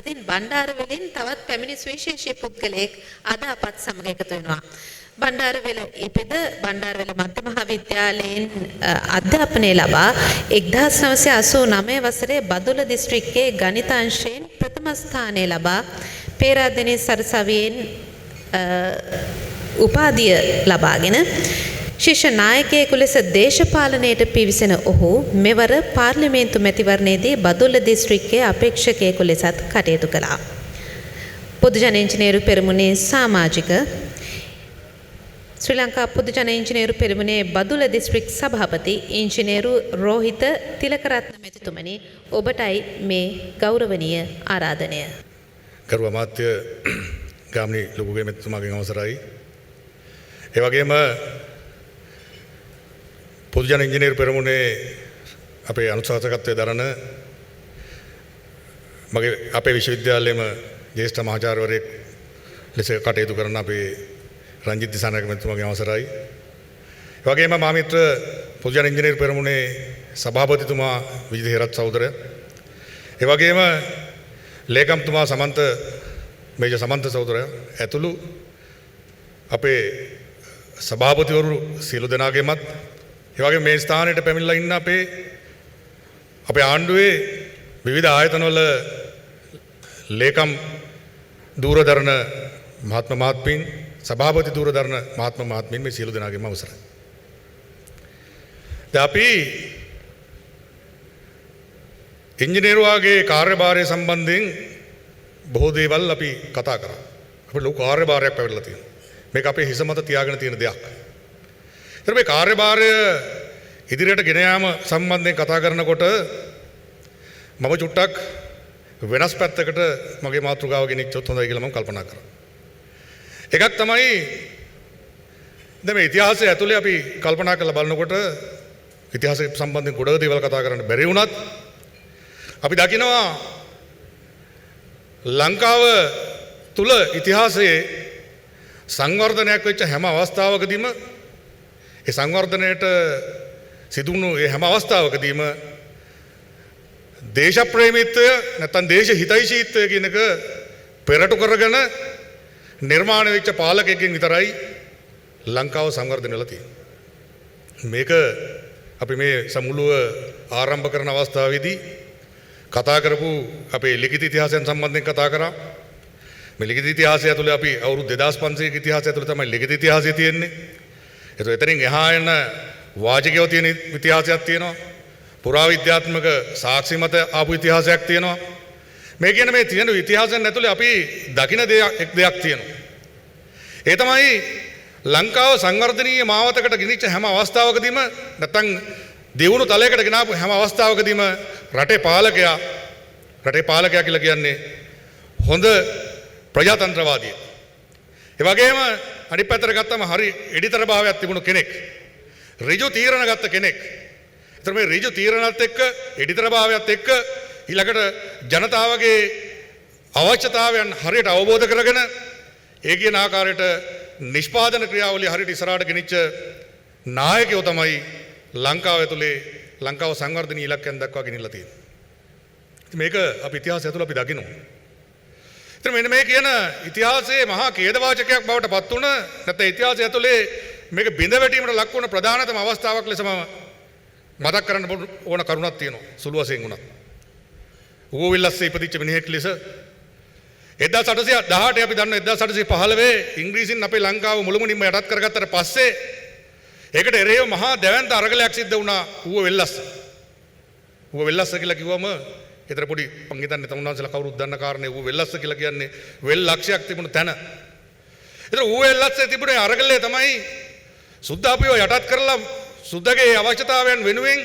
ඉතින් බණ්ඩාරවැලෙන් තවත් පැමිණි සුවිශේෂී පුද්ගලයෙක් අද අපත් සමග එකතු වෙනවා. බණ්ඩාරවැල ඉපිද බණ්ඩාරවැල මධ්‍ය මහාවිද්‍යාලයෙන් අධ්‍යාපනය ලබා 1989 වසරේ බදුල්ල දිස්ත්‍රික්කයේ ගණිතාංශයෙන් ප්‍රථම ස්ථානය ලබා පේරාදෙණිය සරසවියෙන් උපාධිය ලබාගෙන ශිෂ්‍ය නායකයෙකු ලෙස දේශපාලනයට පිවිසෙන ඔහු මෙවර පාර්ලිමේන්තු මැතිවරණයේදී බදුල්ල දිස්ත්‍රික්කයේ අපේක්ෂකයෙකු ලෙසත් කටයුතු කළා. පොදු ජන ඉංජිනේරු පෙරමුණේ සමාජික ශ්‍රී ලංකා පොදු ජන ඉංජිනේරු පෙරමුණේ බදුල්ල දිස්ත්‍රික් සභාපති ඉංජිනේරු රෝහිත තිලකරත්න මැතිතුමනි, ඔබටයි මේ ගෞරවනීය ආරාධනය. ගරු අමාත්‍ය ගාමිණී ලොකුගේ මැතිතුමාගෙන් අවසරයි. ඒ වගේම පොදු ජන ඉංජිනේරු පෙරමුණේ අපේ අනුශාසකත්වයේ දරන අපේ විශ්වවිද්‍යාලයේම ජ්‍යෙෂ්ඨ මහාචාර්යවරයෙක් ලෙස කටයුතු කරන අපේ රංජිත් දිසානායක මැතිතුමාගෙන් අවසරයි. ඒ වගේම මා මිත්‍ර පොදු ජන ඉංජිනේරු පෙරමුණේ සභාපතිතුමා විජිත හේරත් සහෝදරයා, ඒ වගේම ලේකම්තුමා මේජර් සමන්ත සහෝදරයා ඇතුළු අපේ සභාපතිවරු සියලු දෙනාගේමත්, ඒ වගේ මේ ස්ථානයට පැමිණලා ඉන්න අපේ ආණ්ඩුවේ විවිධ ආයතනවල ලේකම් දූරදරන මහත්ම මහත්මීන්, සභාපති දූරදරන මහත්ම මහත්මීන්, මේ සියලු දෙනාගේම අවසරයි. දැන් අපි ඉංජිනේරුවාගේ කාර්යභාරය සම්බන්ධයෙන් බොහෝ දේවල් අපි කතා කරා. අපේ ලොකු කාර්යභාරයක් පැවරලා තියෙනවා. මේක අපේ හිස මත තියාගෙන තියෙන දෙයක්. ඒතර මේ කාර්යභාරය ඉදිරියට ගෙන යාම සම්බන්ධයෙන් කතා කරනකොට මම චුට්ටක් වෙනස් පැත්තකට මගේ මාතෘකාව ගෙනිච්චොත් හොඳයි කියලා මම කල්පනා කරා. එකක් තමයි දැන් මේ ඉතිහාසය ඇතුලේ අපි කල්පනා කරලා බලනකොට ඉතිහාසය සම්බන්ධයෙන් ගොඩක් දේවල් කතා කරන්න බැරි වුණත් අපි දකිනවා ලංකාව තුල ඉතිහාසයේ සංවර්ධනයක් වෙච්ච හැම අවස්ථාවකදීම ඒ සංවර්ධනයට සිදුණු ඒ හැම අවස්ථාවකදීම දේශප්‍රේමීත්වය නැත්නම් දේශ හිතෛෂීත්වය කියන එක පෙරටු කරගෙන නිර්මාණය වෙච්ච පාලකයෙක්ගෙන් විතරයි ලංකාව සංවර්ධනය වෙලා තියෙන්නේ. මේක අපි මේ සමුළුව ආරම්භ කරන අවස්ථාවේදී කතා කරපු අපේ ලිඛිත ඉතිහාසයන් සම්බන්ධයෙන් කතා කරා. මේ ලිඛිත ඉතිහාසය ඇතුලේ අපි අවුරුදු 2500ක ඉතිහාසය ඇතුලේ තමයි ලිඛිත ඉතිහාසය තියෙන්නේ. ඒතර එතනින් එහා යන වාචිකව තියෙන ඉතිහාසයක් තියෙනවා. පුරාවිද්‍යාත්මක සාක්ෂි මත ආපු ඉතිහාසයක් තියෙනවා. මේ කියන මේ තියෙන ඉතිහාසයන් ඇතුලේ අපි දකින දෙයක් තියෙනවා. ඒ තමයි ලංකාව සංවර්ධනීය මාවතකට ගෙනිච්ච හැම අවස්ථාවකදීම නැත්නම් දියුණු තලයකට ගෙනාපු හැම අවස්ථාවකදීම රටේ පාලකයා කියලා කියන්නේ හොඳ ප්‍රජාතන්ත්‍රවාදී. ඒ වගේම අනිත් පැත්තට ගත්තම හරි එඩිතර භාවයක් තිබුණු කෙනෙක්. ඍජු තීරණ ගත්ත කෙනෙක්. ඒතර මේ ඍජු තීරණත් එක්ක එඩිතර භාවයත් එක්ක ඊළඟට ජනතාවගේ අවශ්‍යතාවයන් හරියට අවබෝධ කරගෙන ඒ කියන ආකාරයට නිෂ්පාදන ක්‍රියාවලිය හරියට ඉස්සරහට ගෙනිච්ච නායකයෝ තමයි ලංකාව ඇතුලේ ලංකාව සංවර්ධනීය ඉලක්කයන් දක්වා ගෙනිලා තියෙන්නේ. මේක අපි ඉතිහාසය ඇතුළේ අපි දකිනවා. ඉතින් මෙන්න මේ කියන ඉතිහාසයේ මහා ඛේදවාචකයක් බවට පත් වුණ නැත්නම් ඉතිහාසය ඇතුලේ මේක බිඳ වැටීමට ලක් වුණ ප්‍රධානතම අවස්ථාවක් ලෙස මම මතක් කරන්න ඕන කරුණක් තියෙනවා සුළු වශයෙන් උනත්. ඌවිල්ලස්සේ ඉපදිච්ච මිනිහෙක් ලෙස 1818 අපි දන්න 1815 ඉංග්‍රීසින් අපේ ලංකාව මුළුමනින්ම යටත් කරගත්තට පස්සේ ඒකට එරෙහිව මහා දැවැන්ත අරගලයක් සිද්ධ වුණා ඌව වෙල්ලස්ස. ඌව වෙල්ලස්ස කියලා කිව්වම ඒතර පොඩි මං හිතන්නේ තමුන්වන්සලා කවුරුත් දන්න කාරණේ ඌව වෙල්ලස්ස කියලා කියන්නේ වෙල් ලක්ෂයක් තිබුණු තැන. ඒතර ඌව වෙල්ලස්සේ තිබුණේ අරගලේ තමයි සුද්ද අපිව යටත් කරලා සුද්දගේ අවශ්‍යතාවයන් වෙනුවෙන්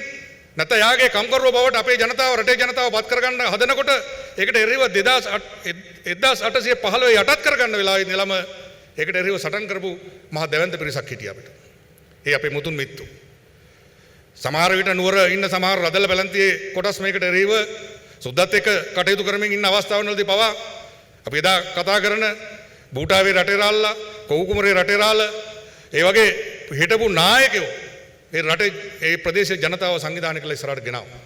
නැත්නම් යාගේ කම්කරුව බවට අපේ ජනතාව රටේ ජනතාව පත් කරගන්න හදනකොට ඒකට එරෙහිව 1815 යටත් කරගන්න වෙලාවේ නෙලම ඒකට එරෙහිව සටන් කරපු මහා දැවැන්ත පිරිසක් හිටියා අපිට. ඒ අපේ මුතුන් මිත්තු. සමහර විට නුවර ඉන්න සමහර රදල පැලන්තියේ කොටස් මේකට එරෙහිව සුද්දත් එක්ක කටයුතු කරමින් ඉන්න අවස්ථාවවලදී පවා අපි එදා කතා කරන බූටාවේ රටේ රාල්ලා, කොවුකුමරේ රටේ රාල්ලා, ඒ වගේ හිටපු නායකයෝ ඒ රටේ ඒ ප්‍රදේශයේ ජනතාව සංවිධානය කළ ඉස්සරහට ගෙනාවා.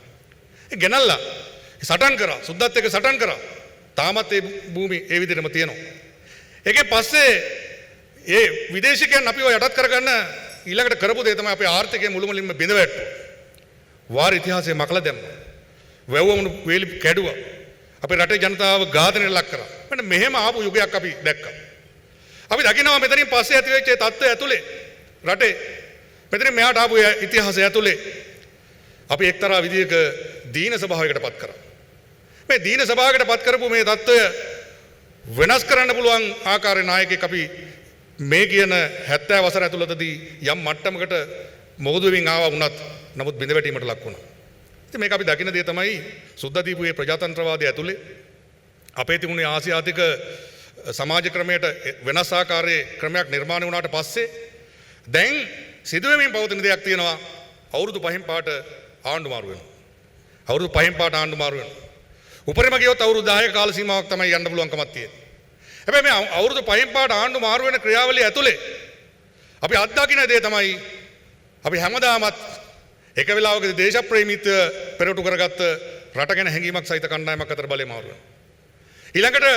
ඒ ගෙනල්ලා සටන් කරා, සුද්දත් එක්ක සටන් කරා. තාමත් ඒ භූමි ඒ විදිහටම තියෙනවා. ඒකෙන් පස්සේ ඒ විදේශිකයන් අපිව යටත් කරගන්න ඊළඟට කරපු දේ තමයි අපේ ආර්ථිකය මුළුමනින්ම බිඳ වැටුවා. වාර ඉතිහාසය මකලා දැම්මා. වැව්වමුණු වේලි කැඩුවා. අපේ රටේ ජනතාව ඝාතනයට ලක් කරා. මෙන්න මෙහෙම ආපු යුගයක් අපි දැක්කා. අපි දකිනවා මෙතනින් පස්සේ ඇති වෙච්ච තත්ත්වය ඇතුලේ රටේ මෙතනින් මෙහාට ආපු ඉතිහාසය ඇතුලේ අපි එක්තරා විදියක දීන ස්වභාවයකට පත් කරා. මේ දීන ස්වභාවයකට පත් කරපු මේ තත්ත්වය වෙනස් කරන්න පුළුවන් ආකාරයේ නායකයෙක් අපි මේ කියන 70 වසර ඇතුළතදී යම් මට්ටමකට මොහොදු වෙමින් ආවා වුණත් නමුත් බිඳ වැටීමට ලක් වුණා. ඉතින් මේක අපි දකින දේ තමයි සුද්ධදීපුවේ ප්‍රජාතන්ත්‍රවාදය ඇතුලේ අපේ තිබුණේ ආසියාතික සමාජ ක්‍රමයට වෙනස් ආකාරයේ ක්‍රමයක් නිර්මාණය වුණාට පස්සේ දැන් සිදුවෙමින් පවතින දෙයක් තියෙනවා. අවුරුදු 5න් පාට ආණ්ඩු මාරු වෙනවා. අවුරුදු 5න් පාට ආණ්ඩු මාරු වෙනවා. උපරිම ගියොත් අවුරුදු 10ක කාල සීමාවක් තමයි යන්න පුළුවන්කමක් තියෙන්නේ. හැබැයි මේ අවුරුදු 5න් පාට ආණ්ඩු මාරු වෙන ක්‍රියාවලිය ඇතුලේ අපි අත්දකින්න දේ තමයි අපි හැමදාමත් එක වෙලාවකදී දේශප්‍රේමීත්වය පෙරටු කරගත්ත රට ගැන හැඟීමක් සහිත කණ්ඩායමක් අතර බලය මාරු වෙනවා. ඊළඟට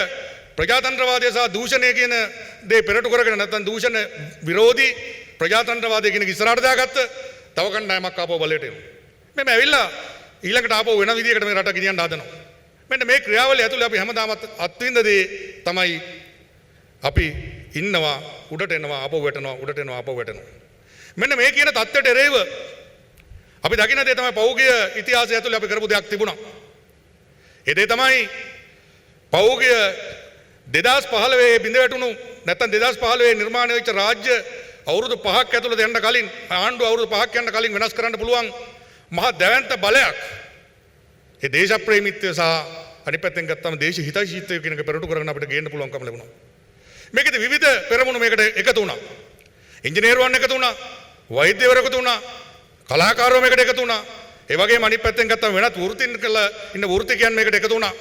ප්‍රජාතන්ත්‍රවාදය සහ දූෂණය කියන දේ පෙරටු කරගෙන නැත්නම් දූෂණ විරෝධී ප්‍රජාතන්ත්‍රවාදය කියන ඉස්සරහට දාගත්ත තව කණ්ඩායමක් ආපහු බලයට එනවා. මෙන්න ඇවිල්ලා ඊළඟට ආපහු වෙන විදියකට මේ රට ගෙනියන්න හදනවා. මෙන්න මේ ක්‍රියාවලිය ඇතුලේ අපි හැමදාම අත්විඳ දේ තමයි අපි ඉන්නවා උඩට එනවා ආපහු වැටෙනවා උඩට එනවා ආපහු වැටෙනවා. මෙන්න මේ කියන தත්ත්වයට එරෙහිව අපි දකින දේ තමයි පෞද්ගලික ඉතිහාසය ඇතුලේ අපි කරපු දෙයක් තිබුණා. ඒ දේ තමයි පෞද්ගලික 2015 බිඳ වැටුණු නැත්නම් 2015 නිර්මාණය වෙච්ච රාජ්‍ය අවුරුදු 5ක් ඇතුළත යන්න කලින් ආණ්ඩුව අවුරුදු 5ක් යන්න කලින් වෙනස් කරන්න පුළුවන් මහා දැවැන්ත බලයක්. ඒ දේශප්‍රේමීත්වය සහ අනිත් පැත්තෙන් ගත්තම දේශ හිතයිෂීත්වය කියන එක පෙරටු කරගෙන අපිට ගේන්න පුළුවන්කම ලැබුණා. මේකෙදි විවිධ පෙරමුණු මේකට එකතු වුණා. ඉංජිනේරුවන් එකතු වුණා, වෛද්‍යවරු එකතු වුණා, කලාකාරයෝ මේකට එකතු වුණා. ඒ වගේම අනිත් පැත්තෙන් ගත්තම වෙනත් වෘත්තීන් කළ ඉන්න වෘත්තිකයන් මේකට එකතු වුණා.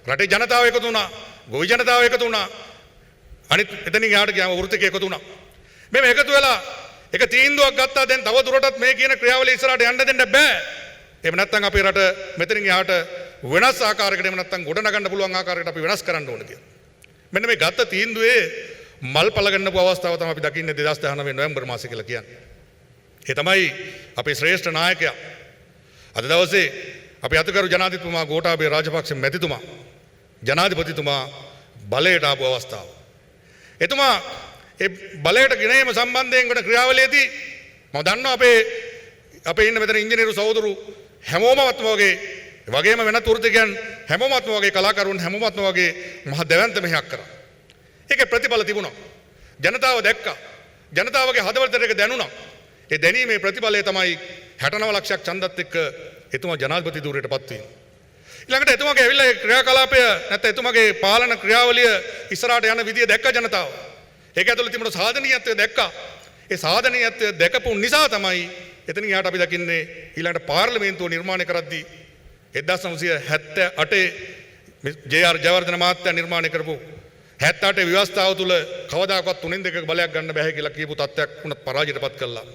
රටේ ජනතාව එකතු වුණා, ගොවි ජනතාව එකතු වුණා. අනිත් එතනින් යාට ගියාම වෘත්තිකයෝ එකතු වුණා. මේ එකතු වෙලා එක තීන්දුවක් ගත්තා. දැන් තව දුරටත් මේ කියන ක්‍රියාවලිය ඉස්සරහට යන්න දෙන්න බෑ. එහෙම නැත්නම් අපේ රට මෙතනින් එහාට වෙනස් ආකාරයකට එහෙම නැත්නම් ගොඩනගන්න පුළුවන් ආකාරයකට අපි වෙනස් කරන්න ඕනේ කියලා. මෙන්න මේ ගත්ත තීන්දුවේ මල්පල ගන්නපු අවස්ථාව තමයි අපි දකින්නේ 2019 නොවැම්බර් මාසයේ කියලා කියන්නේ. ඒ තමයි අපේ ශ්‍රේෂ්ඨ නායකයා අද දවසේ අපි අතිගරු ජනාධිපතිතුමා ගෝඨාභය රාජපක්ෂ මැතිතුමා ජනාධිපතිතුමා බලයට ආපු අවස්ථාව. එතුමා ඒ බලයට ගෙනීම සම්බන්ධයෙන් වන ක්‍රියාවලියේදී මම දන්නවා අපේ ඉන්න මෙතන ඉංජිනේරු සහෝදරු හැමෝමත්ම වගේ වගේම වෙනත් වෘත්තිකයන් හැමෝමත්ම වගේ කලාකරුවන් හැමෝමත්ම වගේ මහ දැවැන්ත මෙහෙයක් කරා. ඒකේ ප්‍රතිඵල තිබුණා. ජනතාව දැක්කා. ජනතාවගේ හදවතට ඒක දැනුණා. ඒ දැනීමේ ප්‍රතිඵලය තමයි 69 ලක්ෂයක් ඡන්දත් එක්ක එතුමා ජනාධිපති ධූරයටපත් වීම. ඊළඟට එතුමාගේ ඇවිල්ලා ක්‍රියාකලාපය නැත්නම් එතුමාගේ පාලන ක්‍රියාවලිය ඉස්සරහට යන විදිය දැක්ක ජනතාව. ඒක ඇතුළේ තිබුණ සාධනීයත්වය දැක්කා. ඒ සාධනීයත්වය දැකපු නිසා තමයි එතනින් යාට අපි දකින්නේ ඊළඟට පාර්ලිමේන්තුව නිර්මාණය කරද්දී 1978 ජේ.ආර්. ජයවර්ධන මහත්තයා නිර්මාණය කරපු 78 ව්‍යවස්ථාව තුළ කවදාකවත් 3/2 බලයක් ගන්න බැහැ කියලා කියපු තත්ත්වයක් උනත් පරාජයටපත් කළා.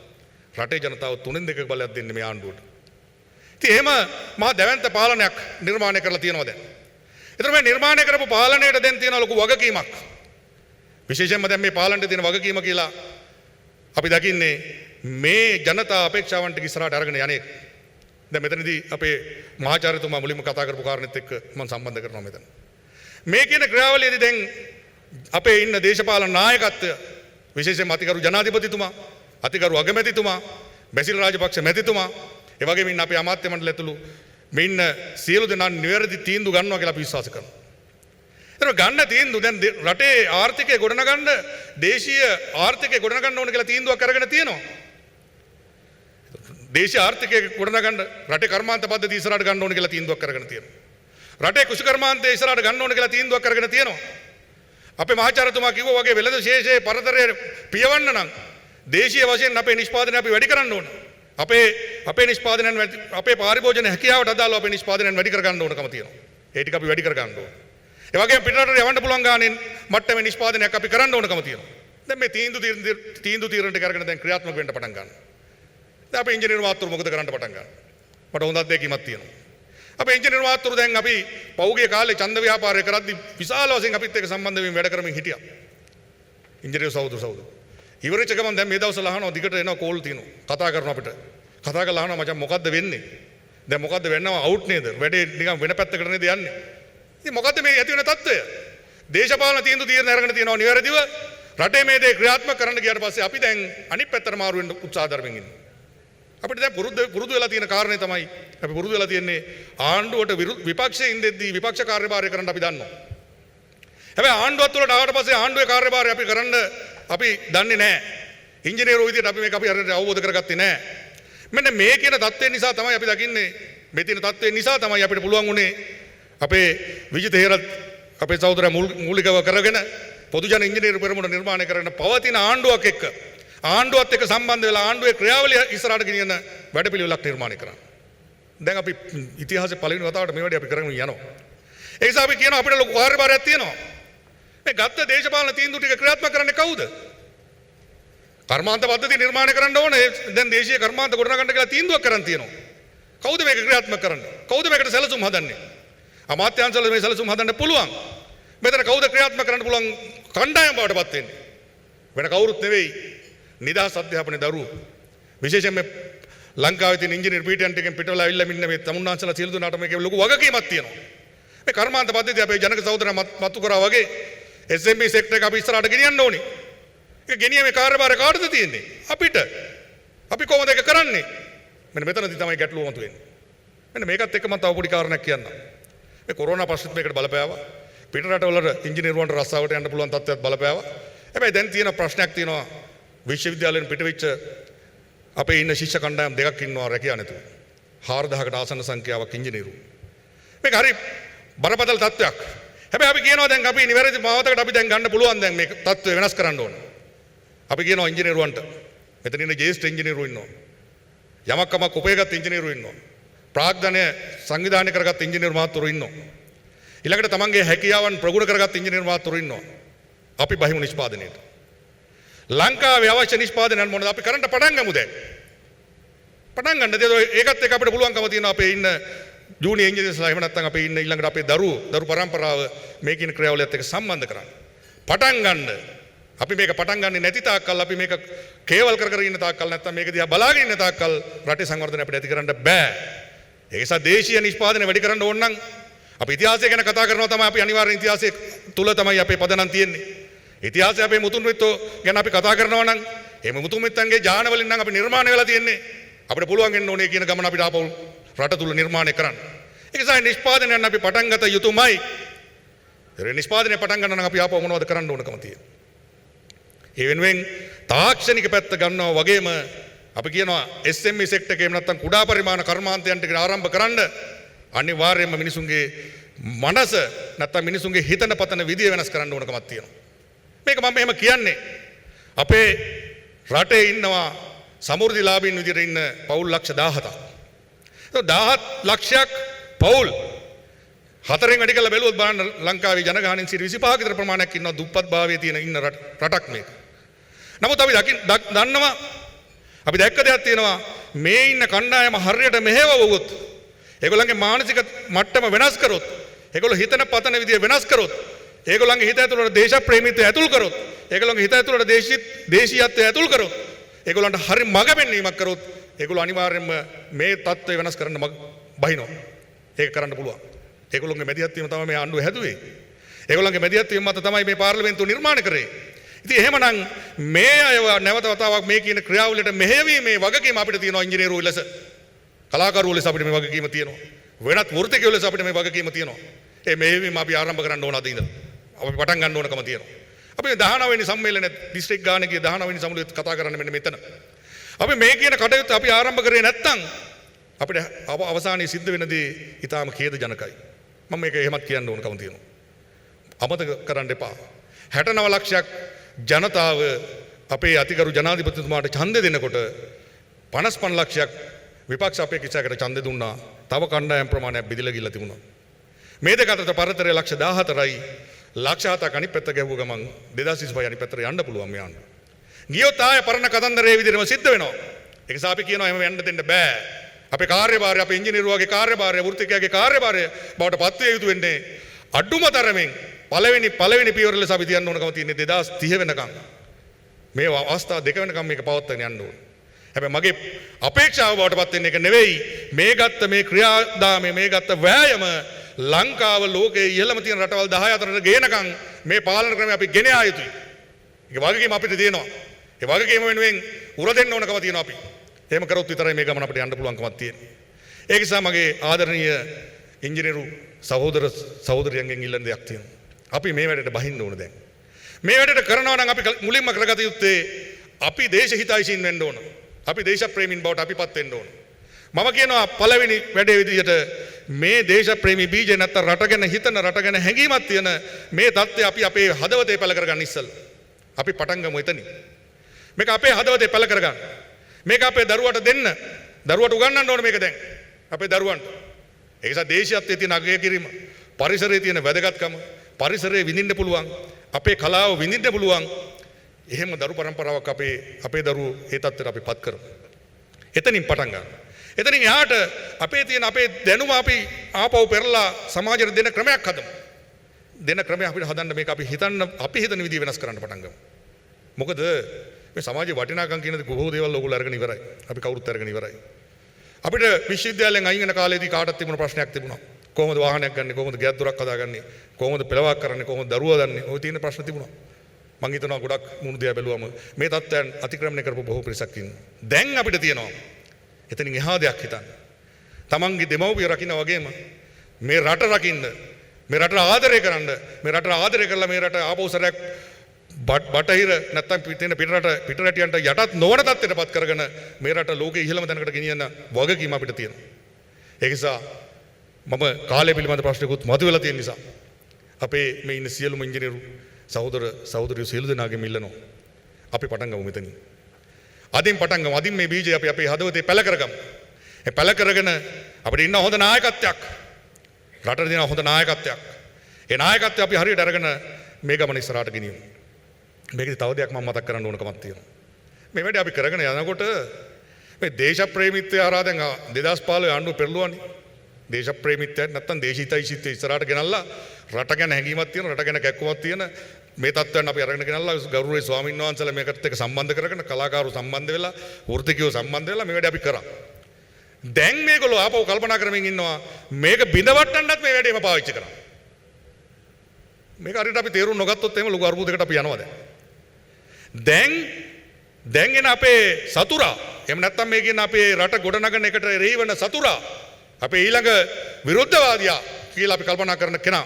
රටේ ජනතාව 3/2 බලයක් දෙන්නේ මේ ආණ්ඩුවට. ඉතින් එහෙම මහා දැවැන්ත පාලනයක් නිර්මාණය කරලා තියෙනවා දැන්. ඒතර මේ නිර්මාණය කරපු පාලනයට දැන් තියෙන ලොකු වගකීමක්. විශේෂයෙන්ම දැන් මේ පාලනයේ තියෙන වගකීම කියලා අපි දකින්නේ මේ ජනතා අපේක්ෂාවන් ටික ඉස්සරහට අරගෙන යන්නේ. දැන් මෙතනදී අපේ මහාචාර්යතුමා මුලින්ම කතා කරපු කාරණෙත් එක්ක මම සම්බන්ධ කරනවා මෙතන. මේ කියන ක්‍රියාවලියේදී දැන් අපේ ඉන්න දේශපාලන නායකත්වය විශේෂයෙන්ම අතිගරු ජනාධිපතිතුමා, අතිගරු අගමැතිතුමා, බැසිල් රාජපක්ෂ මැතිතුමා, ඒ වගේම ඉන්න අපේ අමාත්‍ය මණ්ඩල ඇතුළු මේ ඉන්න සියලු දෙනා නිවැරදි තීන්දුව ගන්නවා කියලා අපි විශ්වාස කරනවා. ඒතර ගන්න තීන්දුව දැන් රටේ ආර්ථිකය ගොඩනගන්න, දේශීය ආර්ථිකය ගොඩනගන්න ඕන කියලා තීන්දුවක් අරගෙන තියෙනවා. දේශීය ආර්ථිකය ගොඩනගන්න රටේ කර්මාන්ත පද්ධතිය ඉස්සරහට ගන්න ඕන කියලා තීන්දුවක් අරගෙන තියෙනවා. රටේ කුෂි කර්මාන්තය ඉස්සරහට ගන්න ඕන කියලා තීන්දුවක් අරගෙන තියෙනවා. අපේ මහාචාර්යතුමා කිව්වා වගේ වෙළඳ ශේෂයේ පරතරය පියවන්න නම් දේශීය වශයෙන් අපේ නිෂ්පාදනය අපි වැඩි කරන්න ඕන. අපේ නිෂ්පාදනයන් අපේ පාරිභෝජන හැකියාවට අදාළව අපේ නිෂ්පාදනයන් වැඩි කර ගන්න ඕනකම තියෙනවා. ඒ ටික අපි වැඩි කර ගන්න ඕන. ඒ වගේම පිටරට යවන්න පුළුවන් ගානෙන් මට්ටමේ නිෂ්පාදනයක් අපි කරන්න ඕනකම තියෙනවා. දැන් මේ තීන්දුව తీරන ටික අරගෙන දැන් ක්‍රියාත්මක වෙන්න පටන් ගන්නවා. දැන් අපේ ඉංජිනේරු මාත්‍රු මොකද කරන්න පටන් ගන්නවා. මට හොඳක් දෙකීමක් තියෙනවා. අපේ ඉංජිනේරු මාත්තුරු දැන් අපි පෞගේ කාලේ ඡන්ද ව්‍යාපාරය කරද්දි විශාල වශයෙන් අපිත් එක්ක සම්බන්ධ වෙමින් වැඩ කරමින් හිටියා. ඉංජිනේරු සහෝදර. ඉවරෙච්ච ගමන් දැන් මේ දවස්වල අහනවා දිගට එනවා කෝල් තියෙනවා. කතා කරනවා අපිට. කතා කරලා අහනවා මචං මොකද්ද වෙන්නේ? දැන් මොකද්ද වෙන්නව අවුට් නේද? වැඩේ නිකන් වෙන පැත්තකට නේද යන්නේ? ඉතින් මොකද්ද මේ ඇති වෙන තත්ත්වය? දේශපාලන තීන්දුව අරගෙන තියෙනවා නිවැරදිව. රටේ මේ දේ ක්‍රියාත්මක කරන්න ගියාට පස්සේ අපි දැන් අනිත් පැත්තට මාරු වෙන්න උත්සාහ දරමින් ඉන්නවා. අපිට දැන් පුරුදු වෙලා තියෙන කාරණේ තමයි අපි පුරුදු වෙලා තියෙන්නේ ආණ්ඩුවට විපක්ෂයේ ඉඳෙද්දී විපක්ෂ කාර්යභාරය කරන්න අපි දන්නවා. හැබැයි ආණ්ඩුවත් වලට ආවට පස්සේ ආණ්ඩුවේ කාර්යභාරය අපි කරන්න අපි දන්නේ නැහැ. ඉංජිනේරු විදියට අපි මේක අපි හරියට අවබෝධ කරගත්තේ නැහැ. මෙන්න මේ කියන தත්ත්වය නිසා තමයි අපි දකින්නේ මේ තියෙන தත්ත්වය නිසා තමයි අපිට පුළුවන් උනේ අපේ විජිත හේරත් අපේ සහෝදරයා මූලිකව කරගෙන පොදු ජන ඉංජිනේරු පෙරමුණ නිර්මාණය කරන පවතින ආණ්ඩුවත් එක්ක සම්බන්ධ වෙලා ආණ්ඩුවේ ක්‍රියාවලිය ඉස්සරහට ගෙනියන වැඩපිළිවෙලක් නිර්මාණය කරන්න. දැන් අපි ඉතිහාසයේ පළවෙනි වතාවට මේ වැඩේ අපි කරගෙන යනවා. ඒ නිසා අපි කියනවා අපිට ලොකු කාර්යභාරයක් තියෙනවා. මේ ගත්ත දේශපාලන තීන්දුව ටික ක්‍රියාත්මක කරන්නේ කවුද? කර්මාන්ත පද්ධතිය නිර්මාණය කරන්න ඕනේ. දැන් දේශීය කර්මාන්ත ගොඩනගන්න කියලා තීන්දුවක් කරන් තියෙනවා. කවුද මේක ක්‍රියාත්මක කරන්නේ? කවුද මේකට සැලසුම් හදන්නේ? අමාත්‍යාංශවල මේ සැලසුම් හදන්න පුළුවන්. මෙතන කවුද ක්‍රියාත්මක කරන්න පුළුවන් කණ්ඩායම් බවට පත් වෙන්නේ? වෙන කවුරුත් නෙවෙයි. නිදහස් අධ්‍යාපනයේ දරුවෝ. විශේෂයෙන්ම ලංකාවේ තියෙන ඉංජිනේරු පීඨයන් ටිකෙන් පිටවලා ඇවිල්ලා මෙන්න මේ තමුන්නාන්සලා සියලු දෙනාට මේකේ ලොකු වගකීමක් තියෙනවා. මේ කර්මාන්ත පද්ධතිය අපේ ජනක සහෝදරයා මතු කරා වගේ SME සෙක්ටර් එක අපි ඉස්සරහට ගෙනියන්න ඕනේ. ඒක ගෙනියීමේ කාර්යභාරය කාටද තියෙන්නේ? අපිට. අපි කොහොමද ඒක කරන්නේ? මෙන්න මෙතනදී තමයි ගැටලුව මතුවෙන්නේ. මෙන්න මේකත් එක්ක මම තව පොඩි කාරණයක් කියන්නම්. මේ කොරෝනා පස්සෙත් මේකට බලපෑවා. පිට රටවල ඉංජිනේරුවන්ට රස්සාවට යන්න පුළුවන් තත්ත්වයක් බලපෑවා. හැබැයි දැන් තියෙන ප්‍රශ්නයක් තියෙනවා. විශ්වවිද්‍යාලයෙන් පිටවෙච්ච අපේ ඉන්න ශිෂ්‍ය කණ්ඩායම් දෙකක් ඉන්නවා රැකියාව නැතුව. 4000කට ආසන්න සංඛ්‍යාවක් ඉංජිනේරු. මේක හරි බරපතල තත්ත්වයක්. හැබැයි අපි කියනවා දැන් අපි නිවැරදි මාවතකට අපි දැන් ගන්න පුළුවන් දැන් මේක තත්ත්වය වෙනස් කරන්න ඕනේ. අපි කියනවා ඉංජිනේරුවන්ට මෙතන ඉන්න ජ්‍යෙෂ්ඨ ඉංජිනේරු ඉන්නවා. යමක් කමක් උපයගත් ඉංජිනේරු ඉන්නවා. ප්‍රාග්ධනය සංවිධානය කරගත් ඉංජිනේරු මහත්වරු ඉන්නවා. ඊළඟට තමන්ගේ හැකියාවන් ප්‍රගුණ කරගත් ඉංජිනේරු මහත්වරු ඉන්නවා. අපි බහිමු නිෂ්පාදනයට. ලංකාවේ අවශ්‍ය නිෂ්පාදනයන් මොනවද අපි කරන්න පටන් ගමු දැන්. පටන් ගන්න. ඒකත් එක්ක අපිට පුළුවන්කම තියෙනවා අපේ ඉන්න ජූනියර් ඉංජිනේර්ස්ලා එහෙම නැත්නම් අපේ ඉන්න ඊළඟට අපේ දරු පරම්පරාව මේ කියන ක්‍රියාවලියත් එක්ක සම්බන්ධ කරන්න. පටන් ගන්න. අපි මේක පටන් ගන්නේ නැති තාක්කල් අපි මේක කේවල් කර ඉන්න තාක්කල් නැත්නම් මේක දිහා බලාගෙන ඉන්න තාක්කල් රටේ සංවර්ධනය අපිට ඇති කරන්න බෑ. ඒ නිසා දේශීය නිෂ්පාදනය වැඩි කරන්න ඕන නම් අපි ඉතිහාසය ගැන කතා කරනවා තමයි අපි අනිවාර්යෙන් ඉතිහාසය තුල තමයි අපේ පදනම් තියෙන්නේ. ඉතිහාසය අපේ මුතුන් මිත්තෝ ගැන අපි කතා කරනවා නම් මේ මුතුන් මිත්තන්ගේ ජාන වලින් නම් අපි නිර්මාණය වෙලා තියෙන්නේ. අපිට පුළුවන් වෙන්න ඕනේ කියන ගමන අපිට ආපහු රට තුල නිර්මාණය කරන්න. ඒක නිසා නිෂ්පාදනයන් අපි පටන් ගත යුතුමයි. ඒ නිෂ්පාදනය පටන් ගන්න නම් අපි ආපහු මොනවද කරන්න ඕනකම තියෙන්නේ. ඒ වෙනුවෙන් තාක්ෂණික පැත්ත ගන්නවා වගේම අපි කියනවා SME සෙක්ටර් එකේ නැත්තම් කුඩා පරිමාණ කර්මාන්තයන් ටික ආරම්භ කරන්න අනිවාර්යයෙන්ම මිනිසුන්ගේ මනස නැත්තම් මිනිසුන්ගේ හිතන පතන විදිය වෙනස් කරන්න ඕනකමක් තියෙනවා. මේක මම මෙහෙම කියන්නේ අපේ රටේ ඉන්නවා සමෘද්ධිලාභීන් විදියට ඉන්න පවුල් ලක්ෂ 17ක්. ඒක 17 ලක්ෂයක් පවුල් හතරෙන් වැඩි කරලා බැලුවොත් බලන්න ලංකාවේ ජනගහනයෙන් 25ක විතර ප්‍රමාණයක් ඉන්නවා දුප්පත් භාවයේ තියෙන ඉන්න රටක් මේක. නමුත් අපි දන්නවා අපි දැක්ක දෙයක් තියෙනවා මේ ඉන්න කණ්ඩායම හරියට මෙහෙවවුවොත් ඒගොල්ලන්ගේ මානසික මට්ටම වෙනස් කරොත් ඒගොල්ලෝ හිතන පතන විදිය වෙනස් කරොත් ඒගොල්ලන්ගේ හිත ඇතුළට දේශප්‍රේමීත්වය ඇතුල් කරොත් ඒගොල්ලන්ගේ හිත ඇතුළට දේශීයත්වය ඇතුල් කරොත් ඒගොල්ලන්ට හරි මඟ පෙන්වීමක් කරොත් ඒගොල්ලෝ අනිවාර්යයෙන්ම මේ தත්ත්වය වෙනස් කරන්න බහිනවා. ඒක කරන්න පුළුවන්. ඒගොල්ලන්ගේ මැදිහත් වීම තමයි මේ ආණ්ඩුව හැදුවේ. ඒගොල්ලන්ගේ මැදිහත් වීම මත තමයි මේ පාර්ලිමේන්තුව නිර්මාණය කරේ. ඉතින් එහෙමනම් මේ අය නැවත වතාවක් මේ කියන ක්‍රියාවලියට මෙහෙයවීමේ වගකීම අපිට තියෙනවා ඉංජිනේරුවෝ ලෙස. කලාකරුවෝ ලෙස අපිට මේ වගකීම තියෙනවා. වෙනත් වෘත්තිකයෝ ලෙස අපිට මේ වගකීම තියෙනවා. ඒ මෙහෙයවීම අපි ආරම්භ කරන්න ඕන අද ඉඳන්. අපි පටන් ගන්න ඕනකම තියෙනවා. අපි 19 වෙනි සම්මේලනයේ දිස්ත්‍රික් ගාන ගිය 19 වෙනි සමුළුවේත් කතා කරන්න මෙන්න මෙතන. අපි මේ කියන කටයුත්ත අපි ආරම්භ කරේ නැත්නම් අපිට අවසානයේ සිද්ධ වෙන දේ ඊටාම ඛේදජනකයි. මම මේක එහෙමත් කියන්න ඕනකම තියෙනවා. අමතක කරන්න එපා. 69 ලක්ෂයක් ජනතාව අපේ අතිගරු ජනාධිපතිතුමාට ඡන්දෙ දෙනකොට 55 ලක්ෂයක් විපක්ෂ අපේක්ෂකයට ඡන්දෙ දුන්නා. තව කණ්ඩායම් ප්‍රමාණයක් බෙදලා ගිල්ල තිබුණා. මේ දෙක අතර පරතරය ලක්ෂ 14යි ලක්ෂ 7ක් අනිත් පැත්ත ගැහුව ගමන් 2025 අනිත් පැත්තට යන්න පුළුවන් මේ යන්න. ගියොත් ආය පරණ කතන්දරයේ විදිහටම සිද්ධ වෙනවා. ඒක නිසා අපි කියනවා එහෙම යන්න දෙන්න බෑ. අපේ කාර්යභාරය අපේ ඉංජිනේරුවාගේ කාර්යභාරය වෘත්තිකයාගේ කාර්යභාරය බවට පත් විය යුතු වෙන්නේ අඩුම තරමින් පළවෙනි පියවර ලෙස අපි තියන්න ඕනකම තියෙන්නේ 2030 වෙනකම් මේ අවස්ථා දෙක වෙනකම් මේක පවත්වාගෙන යන්න ඕනේ. හැබැයි මගේ අපේක්ෂාව බවට පත් වෙන්නේ ඒක නෙවෙයි. මේ ගත්ත මේ ක්‍රියාදාමය මේ ගත්ත වෑයම ලංකාව ලෝකයේ ඉහළම තියෙන රටවල් 10 අතරට ගේනකම් මේ පාලන ක්‍රමය අපි ගෙන යා යුතුයි. ඒක වගකීම අපිට තියෙනවා. ඒ වගකීම වෙනුවෙන් උර දෙන්න ඕනකම තියෙනවා අපි. එහෙම කරොත් විතරයි මේ ගමන අපිට යන්න පුළුවන්කමක් තියෙන්නේ. ඒ නිසා මගේ ආදරණීය ඉංජිනේරු සහෝදරයන්ගෙන් ඉල්ලන දෙයක් තියෙනවා. අපි මේ වැඩේට බහින්න ඕන දැන්. මේ වැඩේට කරනවා නම් අපි මුලින්ම කරගත යුත්තේ අපි දේශ හිතයිසින් වෙන්න ඕන. අපි දේශප්‍රේමීන් බවට අපිපත් වෙන්න ඕන. මම කියනවා පළවෙනි වැඩේ විදිහට මේ දේශප්‍රේමී බීජේ නැත්තම් රට ගැන හිතන රට ගැන හැඟීමක් තියෙන මේ தත්ත්වය අපි අපේ හදවතේ පළ කරගන්න ඉස්සෙල්ලා. අපි පටන් ගමු එතනින්. මේක අපේ හදවතේ පළ කරගන්න. මේක අපේ දරුවට දෙන්න. දරුවට උගන්වන්න ඕනේ මේක දැන්. අපේ දරුවන්ට. ඒ නිසා දේශීයත්වයේ තියෙන අගය කිරීම, පරිසරයේ තියෙන වැදගත්කම, පරිසරයේ විඳින්න පුළුවන්, අපේ කලාව විඳින්න පුළුවන්. එහෙම දරු පරම්පරාවක් අපේ දරුවෝ ඒ තත්ත්වයට අපි පත් කරමු. එතනින් පටන් ගන්න. එතනින් එහාට අපේ තියෙන අපේ දැනුම අපි ආපහු පෙරලා සමාජයට දෙන ක්‍රමයක් හදමු. දෙන ක්‍රමයක් අපිට හදන්න මේක අපි හිතන විදිහ වෙනස් කරන්න පටන් ගමු. මොකද මේ සමාජයේ වටිනාකම් කියන දේ බොහෝ දේවල් ඔයගොල්ලෝ අරගෙන ඉවරයි. අපි කවුරුත් අරගෙන ඉවරයි. අපිට විශ්වවිද්‍යාලයෙන් අයින් වෙන කාලේදී කාටත් තිබුණ ප්‍රශ්නයක් තිබුණා. කොහොමද වාහනයක් ගන්නෙ? කොහොමද ගෙයක් දොරක් හදාගන්නේ? කොහොමද පෙළවක් කරන්නේ? කොහොමද දරුවා දන්නේ? ඔය තියෙන ප්‍රශ්න තිබුණා. මං හිතනවා ගොඩක් මුණු දිහා බැලුවම මේ තත්ත්වයන් අතික්‍රමණය කරපු බොහෝ පිරිසක් ඉන්නවා. දැන් අපිට තියෙනවා එතනින් එහා දෙයක් හිතන්න. තමන්ගේ දෙමව්පිය රකින්න වගේම මේ රට රකින්න, මේ රට ආදරය කරන්න, මේ රට ආදරය කරලා මේ රට ආපෞසරයක් බටහිර නැත්තම් පිටරටියන්ට යටත් නොවන තත්ත්වයට පත් කරගෙන මේ රට ලෝකයේ ඉහළම තැනකට ගෙනියන්න වගකීම අපිට තියෙනවා. ඒ නිසා මම කාලය පිළිබඳ ප්‍රශ්නකුත් මතුවලා තියෙන නිසා අපේ මේ ඉන්න සියලුම ඉංජිනේරු සහෝදරයෝ සියලු දෙනාගෙම ඉල්ලනවා. අපි පටන් ගමු මෙතනින්. අදින් පටන් ගමු. අදින් මේ බීජය අපි අපේ හදවතේ පැල කරගමු. ඒ පැල කරගෙන අපිට ඉන්න හොඳ නායකත්වයක්, රටට දෙන හොඳ නායකත්වයක්. ඒ නායකත්වය අපි හරියට අරගෙන මේ ගමන ඉස්සරහට ගෙනියමු. මේකේ තව දෙයක් මම මතක් කරන්න ඕනකමක් තියෙනවා. මේ වැඩේ අපි කරගෙන යනකොට මේ දේශප්‍රේමීත්වය හරහා දැන් 2015 ආණ්ඩුව පෙරළුවානේ. දේශප්‍රේමීත්වය නැත්තම් දේශීතයිසිත්වය ඉස්සරහට ගෙනල්ලා රට ගැන හැඟීමක් තියෙන, රට ගැන කැක්කුමක් තියෙන මේ තත්ත්වයන් අපි අරගෙන ගෙනල්ලා ගෞරවනීය ස්වාමීන් වහන්සේලා මේකට එක්ක සම්බන්ධ කරගෙන කලාකාරව සම්බන්ධ වෙලා, වෘත්තිකයෝ සම්බන්ධ වෙලා මේ වැඩේ අපි කරා. දැන් මේගොල්ලෝ ආපහු කල්පනා කරමින් ඉන්නවා මේක බිඳවට්ටන්නත් මේ වැඩේම පාවිච්චි කරා. මේක හරියට අපි තේරුම් නොගත්තොත් එහෙම ලොකු අරුබුදයකට අපි යනවා දැන් එන අපේ සතුරා, එහෙම නැත්නම් මේ කියන අපේ රට ගොඩනගන එකට රේවන සතුරා, අපේ ඊළඟ විරුද්ධවාදියා කියලා අපි කල්පනා කරන කෙනා,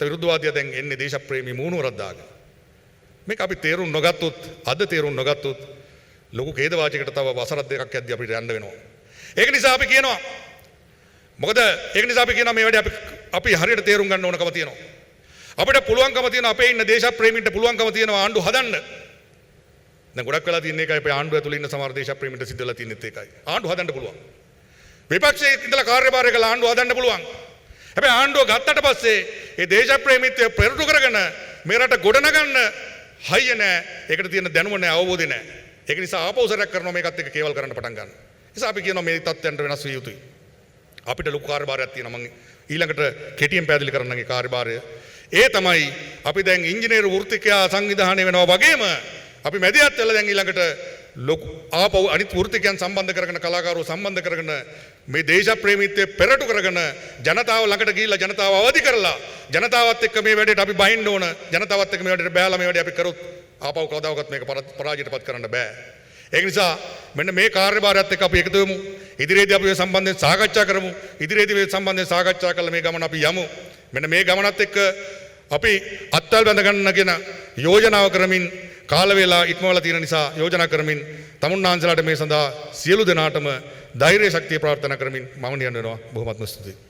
විරුද්ධවාදියා දැන් එන්නේ දේශප්‍රේමී මූණුවරක් දාගෙන. මේක අපි තේරුම් නොගත්තොත්, අද තේරුම් නොගත්තොත් ලොකු ඛේදවාචයකට තව වසර දෙකක් යද්දී අපිට යන්න වෙනවා. ඒක නිසා අපි කියනවා මේ වැඩේ අපි හරියට තේරුම් ගන්න ඕනකම තියෙනවා. අපිට පුළුවන්කම තියෙනවා අපේ ඉන්න දේශප්‍රේමීන්ට පුළුවන්කම තියෙනවා ආණ්ඩුව හදන්න. දැන් ගොඩක් වෙලා තියෙන එකයි අපේ ආණ්ඩුව ඇතුළේ ඉන්න සමහර දේශප්‍රේමීන්ට සිද්ධ වෙලා තියෙනෙත් ඒකයි. ආණ්ඩුව හදන්න පුළුවන්. විපක්ෂයේ ඉඳලා කාර්යභාරය කළා ආණ්ඩුව හදන්න පුළුවන්. හැබැයි ආණ්ඩුව ගත්තට පස්සේ මේ දේශප්‍රේමීත්වය පෙරටු කරගෙන මේ රට ගොඩනගන්න හයිය නැහැ. ඒකට තියෙන දැනුම නැහැ, අවබෝධය නැහැ. ඒක නිසා ආපෞසරයක් කරනවා මේකත් එක්ක කේවල් කරන්න පටන් ගන්න. ඒ නිසා අපි කියනවා මේ තත්ත්වයන්ට වෙනස් විය යුතුයි. අපිට ලොකු කාර්යභාරයක් තියෙනවා. මම ඊළඟට කෙටියෙන් පැහැදිලි කරන්නගේ කාර්යභාරය ඒ තමයි අපි දැන් ඉංජිනේරු වෘත්තිකයා සංවිධානය වෙනවා වගේම අපි මැදිහත් වෙලා දැන් ඊළඟට ලොකු ආපහු අනිත් වෘත්තිකයන් සම්බන්ධ කරගෙන කලාකාරව සම්බන්ධ කරගෙන මේ දේශප්‍රේමීත්වය පෙරටු කරගෙන ජනතාව ළඟට ගිහිල්ලා ජනතාව අවදි කරලා ජනතාවත් එක්ක මේ වැඩේට අපි බහින්න ඕන. ජනතාවත් එක්ක මේ වැඩේට බෑලා මේ වැඩේ අපි කරොත් ආපහු කවදාවත් මේක පරාජයටපත් කරන්න බෑ. ඒක නිසා මෙන්න මේ කාර්යභාරයත් එක්ක අපි එකතු වෙමු. ඉදිරියේදී අපි මේ සම්බන්ධයෙන් සාකච්ඡා කරමු. ඉදිරියේදී මේ සම්බන්ධයෙන් සාකච්ඡා කරලා මේ ගමන අපි යමු. මෙන්න මේ ගමනත් එක්ක අපි අත්වල් බැඳ ගන්න කියන යෝජනාව කරමින් කාල වේලා ඉක්මවලා තියෙන නිසා යෝජනා කරමින් තමුන්නාන්සලාට මේ සඳහා සියලු දෙනාටම ධෛර්ය ශක්තිය ප්‍රාර්ථනා කරමින් මම නියම වෙනවා. බොහොමත්ම ස්තුතියි.